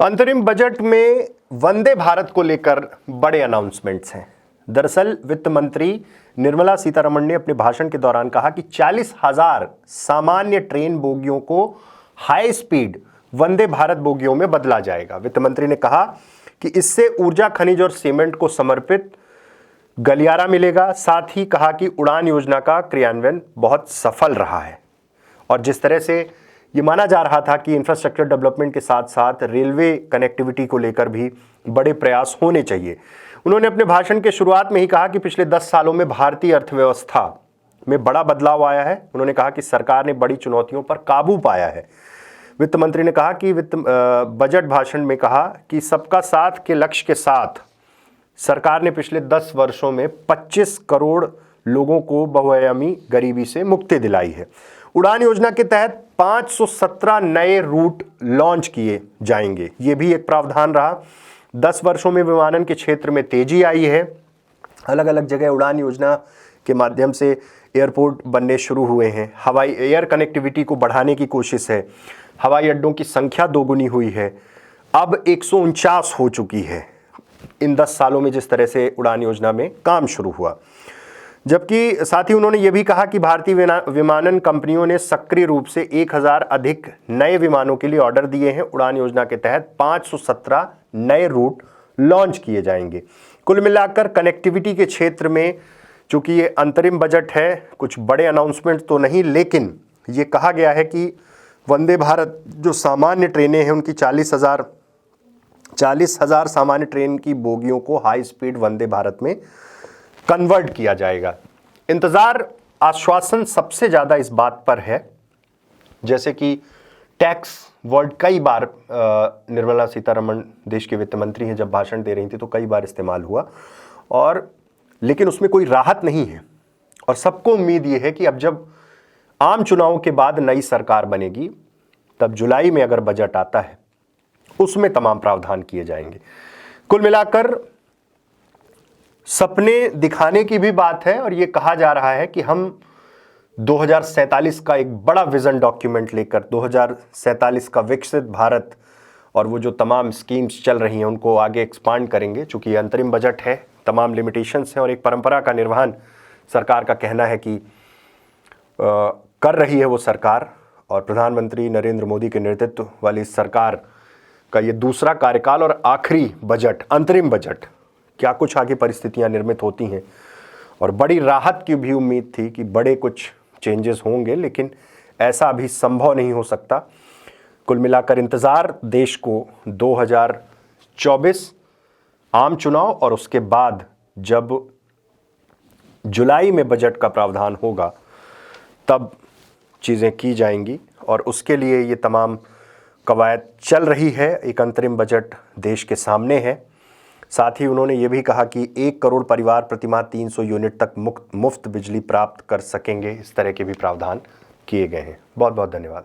अंतरिम बजट में वंदे भारत को लेकर बड़े अनाउंसमेंट्स हैं। दरअसल वित्त मंत्री निर्मला सीतारमण ने अपने भाषण के दौरान कहा कि 40,000 सामान्य ट्रेन बोगियों को हाई स्पीड वंदे भारत बोगियों में बदला जाएगा। वित्त मंत्री ने कहा कि इससे ऊर्जा, खनिज और सीमेंट को समर्पित गलियारा मिलेगा। साथ ही कहा कि उड़ान योजना का क्रियान्वयन बहुत सफल रहा है और जिस तरह से ये माना जा रहा था कि इंफ्रास्ट्रक्चर डेवलपमेंट के साथ साथ रेलवे कनेक्टिविटी को लेकर भी बड़े प्रयास होने चाहिए। उन्होंने अपने भाषण के शुरुआत में ही कहा कि पिछले 10 सालों में भारतीय अर्थव्यवस्था में बड़ा बदलाव आया है। उन्होंने कहा कि सरकार ने बड़ी चुनौतियों पर काबू पाया है। वित्त मंत्री ने कहा कि बजट भाषण में कहा कि सबका साथ के लक्ष्य के साथ सरकार ने पिछले 10 वर्षों में 25 करोड़ लोगों को बहुआयामी गरीबी से मुक्ति दिलाई है। उड़ान योजना के तहत 517 नए रूट लॉन्च किए जाएंगे, ये भी एक प्रावधान रहा। 10 वर्षों में विमानन के क्षेत्र में तेजी आई है। अलग अलग जगह उड़ान योजना के माध्यम से एयरपोर्ट बनने शुरू हुए हैं। हवाई एयर कनेक्टिविटी को बढ़ाने की कोशिश है। हवाई अड्डों की संख्या दोगुनी हुई है, अब 149 हो चुकी है इन 10 सालों में जिस तरह से उड़ान योजना में काम शुरू हुआ। जबकि साथ ही उन्होंने ये भी कहा कि भारतीय विमानन कंपनियों ने सक्रिय रूप से 1000 अधिक नए विमानों के लिए ऑर्डर दिए हैं। उड़ान योजना के तहत 517 नए रूट लॉन्च किए जाएंगे। कुल मिलाकर कनेक्टिविटी के क्षेत्र में, चूंकि ये अंतरिम बजट है, कुछ बड़े अनाउंसमेंट तो नहीं, लेकिन ये कहा गया है कि वंदे भारत जो सामान्य ट्रेनें हैं उनकी 40,000 सामान्य ट्रेन की बोगियों को हाई स्पीड वंदे भारत में कन्वर्ट किया जाएगा। इंतजार, आश्वासन सबसे ज्यादा इस बात पर है, जैसे कि टैक्स वर्ड कई बार निर्मला सीतारमण देश के वित्त मंत्री हैं, जब भाषण दे रही थी तो कई बार इस्तेमाल हुआ, और लेकिन उसमें कोई राहत नहीं है। और सबको उम्मीद ये है कि अब जब आम चुनाव के बाद नई सरकार बनेगी तब जुलाई में अगर बजट आता है उसमें तमाम प्रावधान किए जाएंगे। कुल मिलाकर सपने दिखाने की भी बात है और यह कहा जा रहा है कि हम 2047 का एक बड़ा विजन डॉक्यूमेंट लेकर 2047 का विकसित भारत और वो जो तमाम स्कीम्स चल रही हैं उनको आगे एक्सपांड करेंगे। चूंकि अंतरिम बजट है, तमाम लिमिटेशंस हैं और एक परंपरा का निर्वहन सरकार का कहना है कि कर रही है वो सरकार, और प्रधानमंत्री नरेंद्र मोदी के नेतृत्व वाली सरकार का ये दूसरा कार्यकाल और आखिरी बजट, अंतरिम बजट। क्या कुछ आगे परिस्थितियां निर्मित होती हैं और बड़ी राहत की भी उम्मीद थी कि बड़े कुछ चेंजेस होंगे, लेकिन ऐसा अभी संभव नहीं हो सकता। कुल मिलाकर इंतजार देश को 2024 आम चुनाव और उसके बाद जब जुलाई में बजट का प्रावधान होगा तब चीज़ें की जाएंगी और उसके लिए ये तमाम कवायद चल रही है। एक अंतरिम बजट देश के सामने है। साथ ही उन्होंने ये भी कहा कि 1 करोड़ परिवार प्रतिमाह 300 यूनिट तक मुफ्त बिजली प्राप्त कर सकेंगे। इस तरह के भी प्रावधान किए गए हैं। बहुत बहुत धन्यवाद।